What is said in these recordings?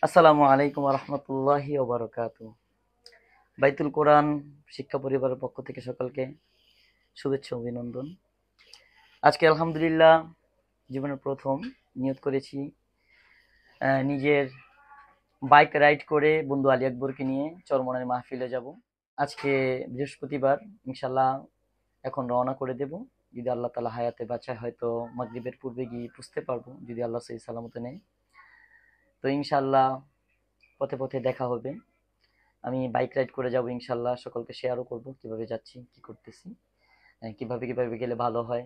আসসালামু আলাইকুম রহমতুল্লাহি ওবারাকাতু। বাইতুল কোরআন শিক্ষা পরিবারের পক্ষ থেকে সকলকে শুভেচ্ছা অভিনন্দন। আজকে আলহামদুলিল্লাহ জীবনের প্রথম নিয়ত করেছি নিজের বাইক রাইড করে বন্ধু আলী আকবরকে নিয়ে চরমনাই মাহফিলে যাব। আজকে বৃহস্পতিবার, ইনশাল্লাহ এখন রওনা করে দেব। যদি আল্লাহ তাআলা হায়াতে বাঁচায় হয়তো মাগরিবের পূর্বে গিয়ে পুষতে পারবো, যদি আল্লাহ সহি সালামতে নেয়। তো ইনশাল্লাহ পথে পথে দেখা হবে। আমি বাইক রাইড করে যাব ইনশাল্লাহ, সকলকে শেয়ারও করব কিভাবে যাচ্ছি, কি করতেছি, কিভাবে কিভাবে গেলে ভালো হয়।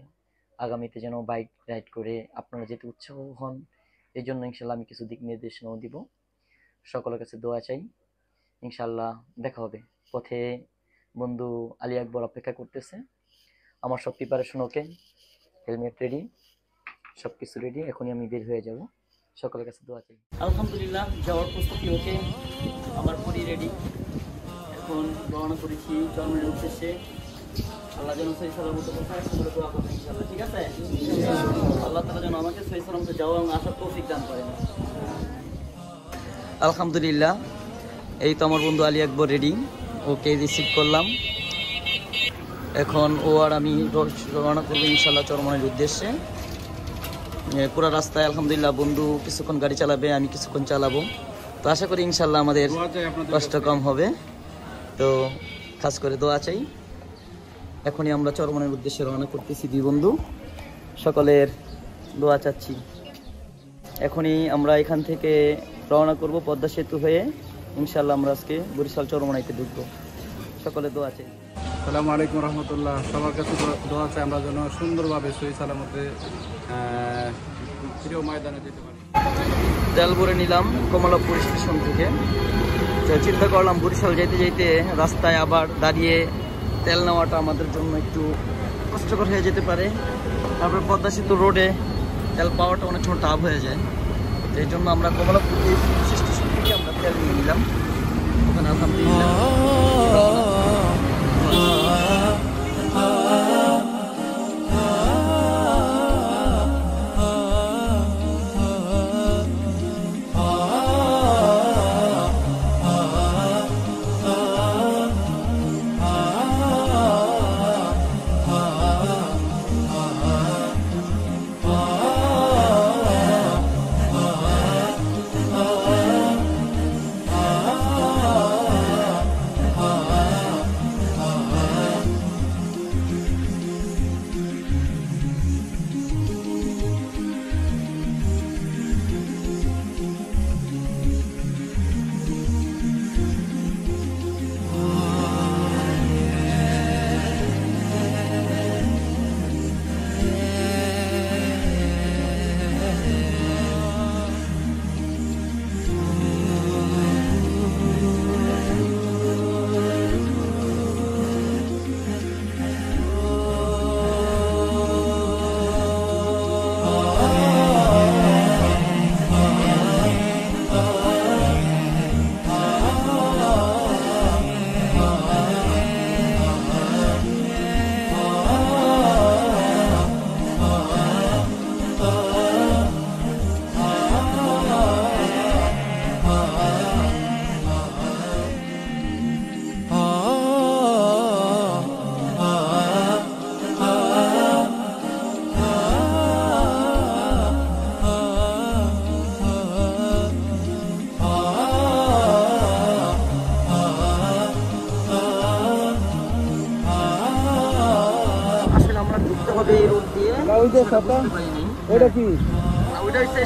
আগামীতে যেন বাইক রাইড করে আপনারা যেতে উৎসাহ হন, এই জন্য ইনশাল্লাহ আমি কিছু দিক নির্দেশনাও দিব। সকলের কাছে দোয়া চাই। ইনশাল্লাহ দেখা হবে। পথে বন্ধু আলী আকবর অপেক্ষা করতেছে। আমার সব প্রিপারেশন ওকে, হেলমেট রেডি, সব কিছু রেডি। এখনই আমি বের হয়ে যাব। সকলের কাছে দোয়া চাই। আলহামদুলিল্লাহ যাওয়ার প্রস্তুতি ওকে, আমার পরি রেডি। এখন রওনা করেছি চরমনাইয়ের উদ্দেশ্যে। আল্লাহ যেন সহি সালামতে পৌঁছায়, সকলে দোয়া করবেন ইনশাআল্লাহ। ঠিক আছে? আল্লাহ তাআলা যেন আমাকে সহি সালামতে যাওয়া এবং আসার তৌফিক দান করেন। আলহামদুলিল্লাহ এই তো আমার বন্ধু আলী আকবর রেডি, ওকে রিসিভ করলাম। এখন ও আর আমি রওনা করবো ইনশাআল্লাহ চরমনাইয়ের উদ্দেশ্যে। পুরো রাস্তায় আলহামদুলিল্লাহ বন্ধু কিছুক্ষণ গাড়ি চালাবে, আমি কিছুক্ষণ চালাবো। তো আশা করি ইনশাআল্লাহ আমাদের কষ্ট কম হবে। তো খাস করে দোয়া চাই। এখনই আমরা চরমনাইয়ের উদ্দেশ্যে রওনা করতেছি দুই বন্ধু, সকলের দোয়া চাচ্ছি। এখনই আমরা এখান থেকে রওনা করব পদ্মা সেতু হয়ে। ইনশাআল্লাহ আমরা আজকে বরিশাল চরমনাইতে ঢুকবো। সকলের দোয়া চাই। আসসালামু আলাইকুম রহমতুল্লাহ। সবার কাছে দোয়া চাই আমরা যেন সুন্দরভাবে সহি সালামতে প্রিয় ময়দানে যেতে পারি। তেল ভরে নিলাম কমলাপুর স্টেশন থেকে। চিন্তা করলাম বরিশাল যেতে যেতে রাস্তায় আবার দাঁড়িয়ে তেল নেওয়াটা আমাদের জন্য একটু কষ্টকর হয়ে যেতে পারে। তারপরে পদ্মা সেতু রোডে তেল পাওয়াটা অনেক সময় টাফ হয়ে যায়। তো এই জন্য আমরা কমলাপুর স্টেশন থেকে আমরা তেল নিয়ে নিলাম। ওখানে আলহামদুলিল্লাহ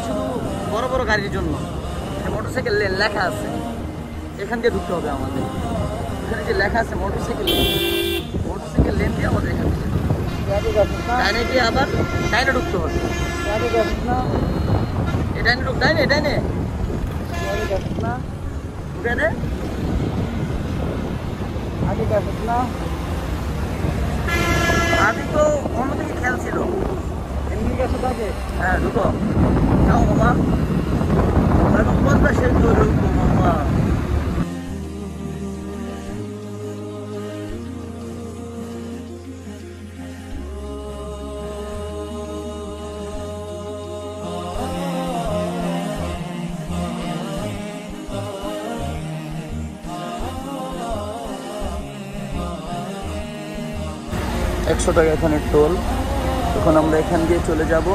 শুধু বড় বড় গাড়ির জন্য মোটরসাইকেল লেন লেখা আছে, এখান দিয়ে ঢুকতে হবে আমাদের। এখানে যে লেখা আছে মোটরসাইকেল লেন দিয়ে আমাদের এখান থেকে ডাইনে গিয়ে আবার ডাইনে ঢুকতে হবে। ডাইনে ঢুক, ডাইনে ডাইনে ঢুকে দে। আগে তো অন্যদিকে খেয়াল ছিল। হ্যাঁ ঢুকো, যাও মামা, এখন পদ্মা সেতু ঢুকবো মামা। 100 টাকা এখানে টোল। এখন আমরা এখান দিয়ে চলে যাব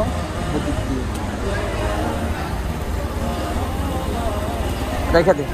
ওদিক দিয়ে। দেখা দে।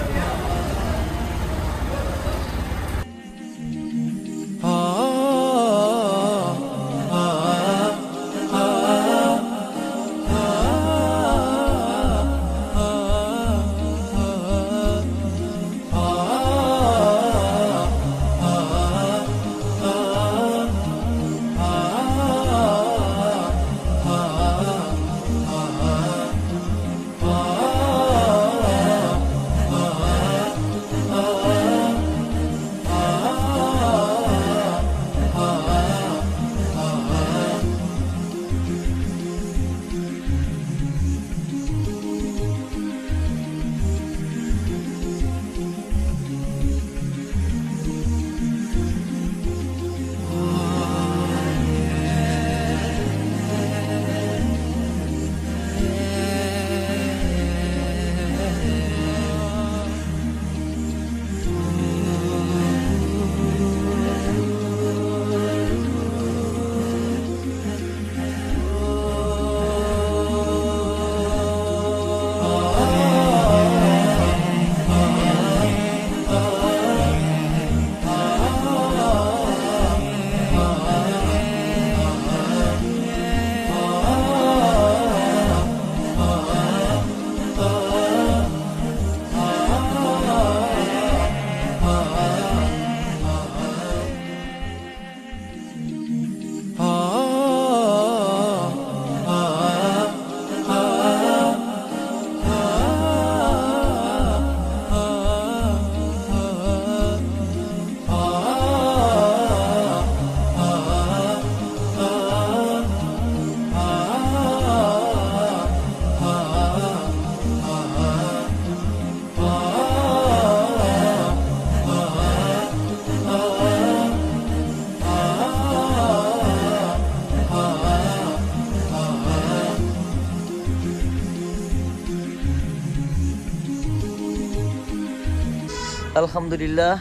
আলহামদুলিল্লাহ,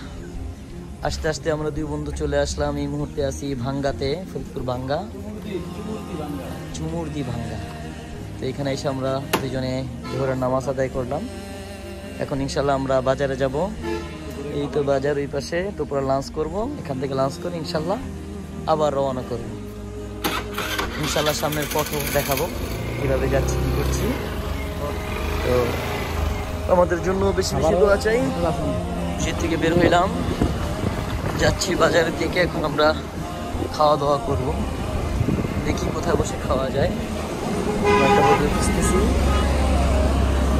আস্তে আস্তে আমরা দুই বন্ধু চলে আসলাম। এই মুহূর্তে আছি ভাঙ্গাতে, ফরিদপুর ভাঙ্গা, চুমুরদি ভাঙ্গা। তো এখানে এসে আমরা দুজনে জোহরের নামাজ আদায় করলাম। এখন ইনশাল্লাহ আমরা বাজারে যাব। এই তো বাজার ওই পাশে, তো পুরো লাঞ্চ করব। এখান থেকে লাঞ্চ করে ইনশাল্লাহ আবার রওনা করব। ইনশাল্লাহ সামনের পথও দেখাবো কীভাবে যাচ্ছি, কী করছি। তো আমাদের জন্য বেশি বেশি দোয়া চাই। মসজিদ থেকে বের হইলাম, যাচ্ছি বাজারের দিকে। এখন আমরা খাওয়া দাওয়া করব, দেখি কোথায় বসে খাওয়া যায়। একটা হোটেল খুঁজতেছি,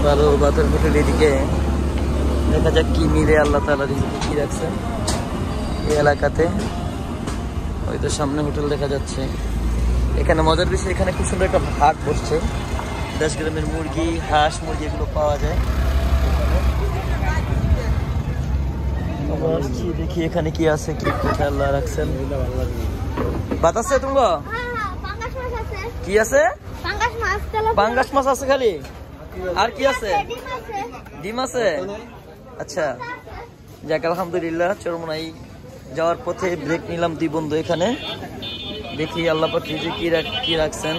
ভালো বাতের হোটেল। এদিকে দেখা যাক কি মিলে, আল্লাহ তাআলা রিজিকে কি রাখছেন এই এলাকাতে। ওই তো সামনে হোটেল দেখা যাচ্ছে। এখানে মজার বিষয়, এখানে খুব সুন্দর একটা হাট বসছে। 10 গ্রামের মুরগি, হাঁস, মুরগি এগুলো পাওয়া যায়। দেখি এখানে কি আছে, কি কোথায় আল্লাহ রাখছেন। ভাত আছে তুমি? কি আছে? পাঙ্গাস মাছ আছে খালি, আর কি আছে? ডিম আছে। আচ্ছা, যাক আলহামদুলিল্লাহ। চরমোনাই যাওয়ার পথে ব্রেক নিলাম দুই বন্ধু এখানে। দেখি আল্লাহ পাক কি রাখছেন।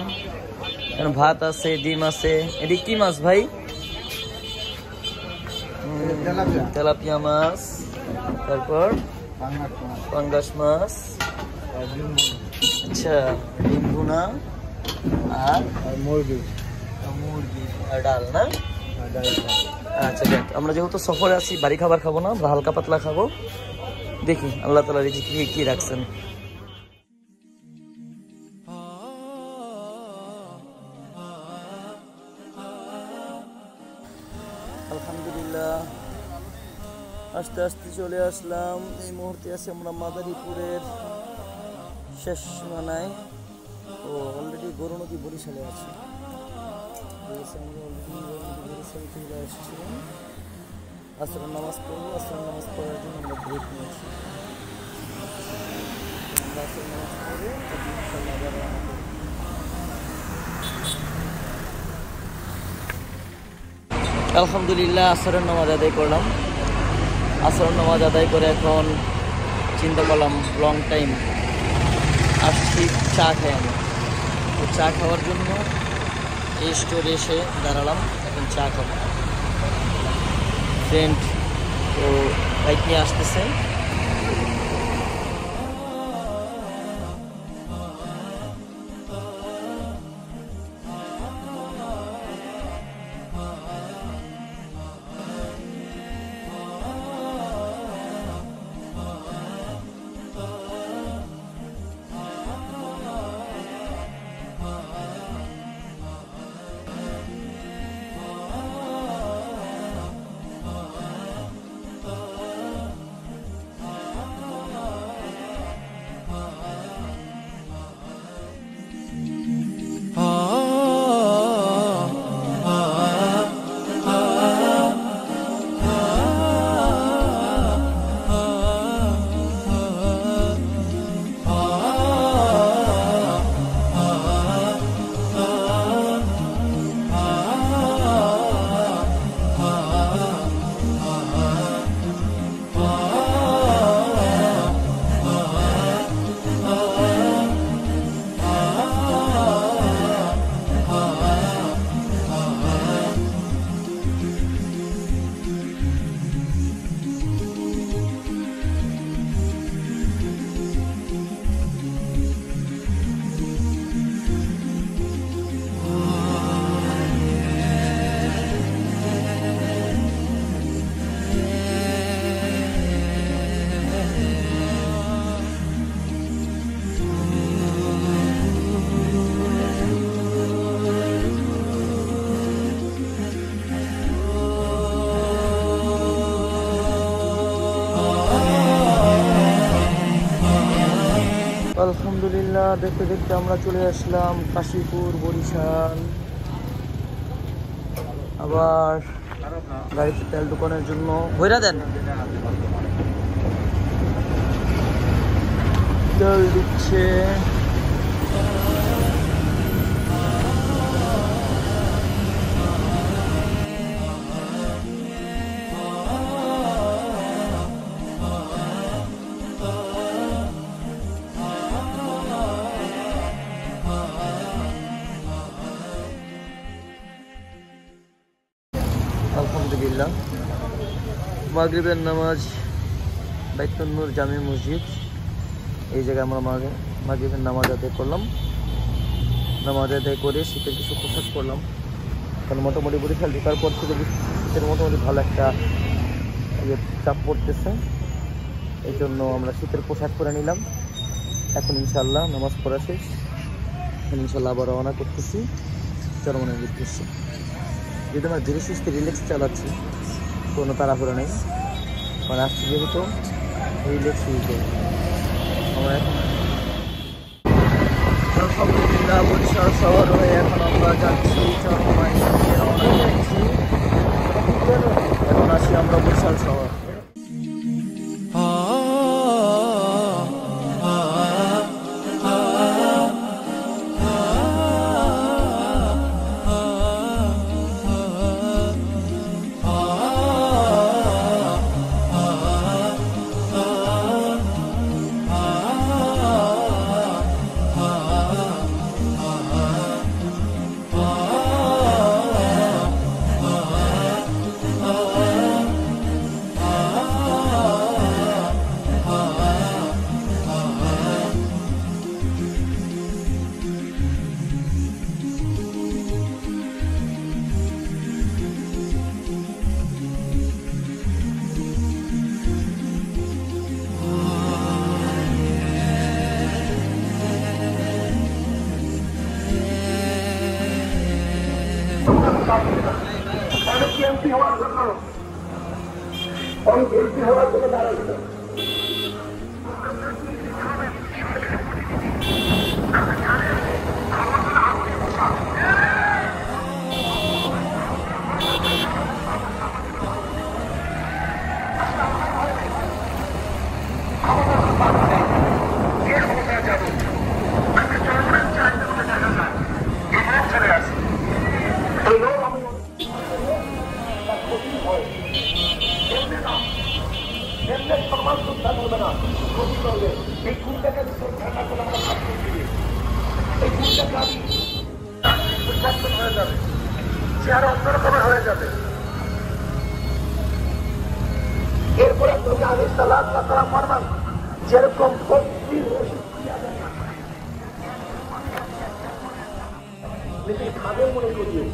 ভাত আছে, ডিম আছে। এটি কি মাছ ভাই? তেলাপিয়া মাছ, তারপর পাঙ্গাস মাছ। আচ্ছা, ডিম ভুনা আর মুরগি আর ডাল না? আচ্ছা দেখ, আমরা যেহেতু সফরে আছি, বাড়ি খাবার খাবো না, আমরা হালকা পাতলা খাবো। দেখি আল্লাহ তাআলা রিজিকে কি রাখছেন। আলহামদুলিল্লাহ, আস্তে আস্তে চলে আসলাম। এই মুহূর্তে আছি আমরা মাদারীপুরের শেষ সীমানায়। ও অলরেডি গরু নদী বরিশালে আছি। আমরা অলরেডি বরিশাল চলে আসছিলাম। আসরের নামাজ পড়বো। আসরের নামাজ পড়ার জন্য আমরা ব্রেক নিয়েছি। আসরের নামাজ পড়ে আলহামদুলিল্লাহ আসরের নামাজ আদায় করলাম। আসরের নামাজ আদায় করে এখন চিন্তা করলাম লং টাইম আসছি চা খাই আমি। তো চা খাওয়ার জন্য এই স্টোরে এসে দাঁড়ালাম, এখন চা খাবো। ফ্রেন্ড তো বাইক নিয়ে আসতেছে। আলহামদুলিল্লাহ, দেখতে দেখতে আমরা চলে আসলাম কাশীপুর, বরিশাল। আবার গাড়িতে তেল দোকানের জন্য ভইরা দেন, তেল দিচ্ছে। আলহামদুলিল্লাহ, মাগরিবের নামাজ বাইতুন নূর জামি মসজিদ, এই জায়গায় আমরা মাগরিবের নামাজ আদায় করলাম। নামাজ আদায় করে শীতের কিছু পোশাক করলাম, কারণ মোটামুটি বরিশাল ঢোকার পর থেকে শীতের মোটামুটি ভালো একটা চাপ পড়তেছে, এই জন্য আমরা শীতের পোশাক পরে নিলাম। এখন ইনশাল্লাহ নামাজ পড়া শেষ, ইনশাল্লাহ আবার রওনা করতেছি চরমনের উদ্দেশ্যে। যদি আমরা ধীরে সুস্থে রিল্যাক্স চালাচ্ছি, কোনো তাড়াহুড়া নেই, কারণ আসছি যেহেতু রিল্যাক্স হয়ে আমরা এখন আলহামদুলিল্লাহ বরিশাল শহর হয়ে এখন আমরা যাচ্ছি চরমায়, রওনা দিয়েছি। এখন আসি আমরা বরিশাল শহর। অনেক এমপি হওয়ার জন্য দাঁড়াচ্ছে। সম্মান করতে পারবে না, এই খুন দেখে ঠান্ডা করে আমরা হয়ে যাবে, চেহারা অন্যরকমের হয়ে যাবে। এরপরে নবী আলাইহিস সালাম ফরমান, যেরকম বস্তির নিজে খাবে মনে করিও,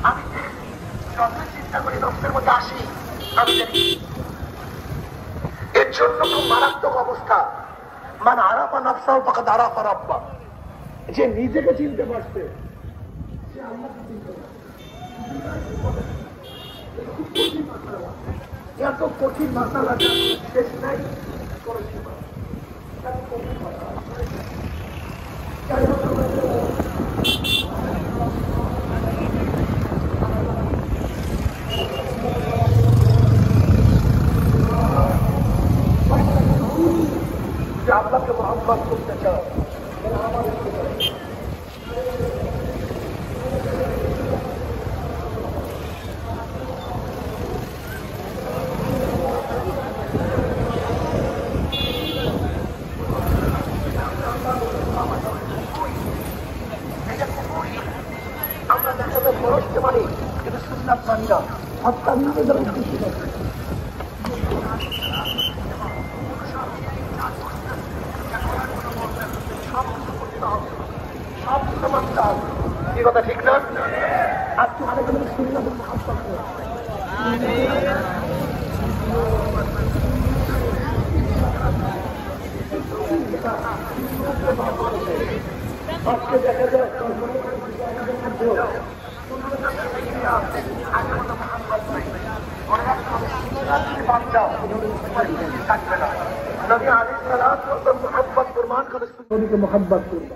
আমি যত চিন্তা করি রক্তের মধ্যে আসি, আমি দেখি এর জন্য খুব মারাত্মক অবস্থা। মানে আরাফা নাফসাহু ফাকাদ আরাফা রাব্বা, যে নিজেকে চিনতে পারছে সে আল্লাহকে চিনতে পারছে। এত কঠিন মাসালা শেষ নাই, করেছি যে আল্লাহকে মহব্বত করতে চাও, আমরা দেখা যায় পরশতে পারি কিন্তু সুন্নাত মানি না, হত্যা নিজেদের খুশি করে। কি কথা ঠিক না? আর তোমার সুন্নাত মহব্বত করো। আজকে দেখা যায় নবী আলাইহিস সালাম মোহাম্মদ ফরমান করে, নবীকে মোহাম্মত করবে।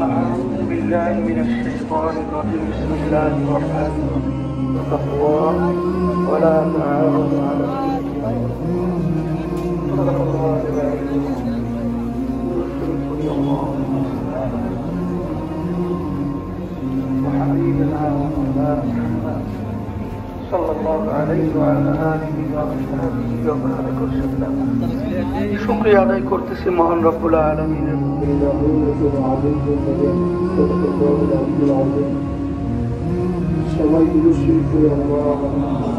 أعوذ بالله من الشيطان الرجيم. بسم الله الرحمن الرحيم. اتقوا الله ولا تعاونوا على وحبيبنا ومولانا صلى الله عليه وعلى آله وصحبه وبارك وسلم. শুকরিয়া আদায় করতেছি মহান রব্বুল আলামিনের। সবাই দুরূদ শরীফ পড়ে আল্লাহ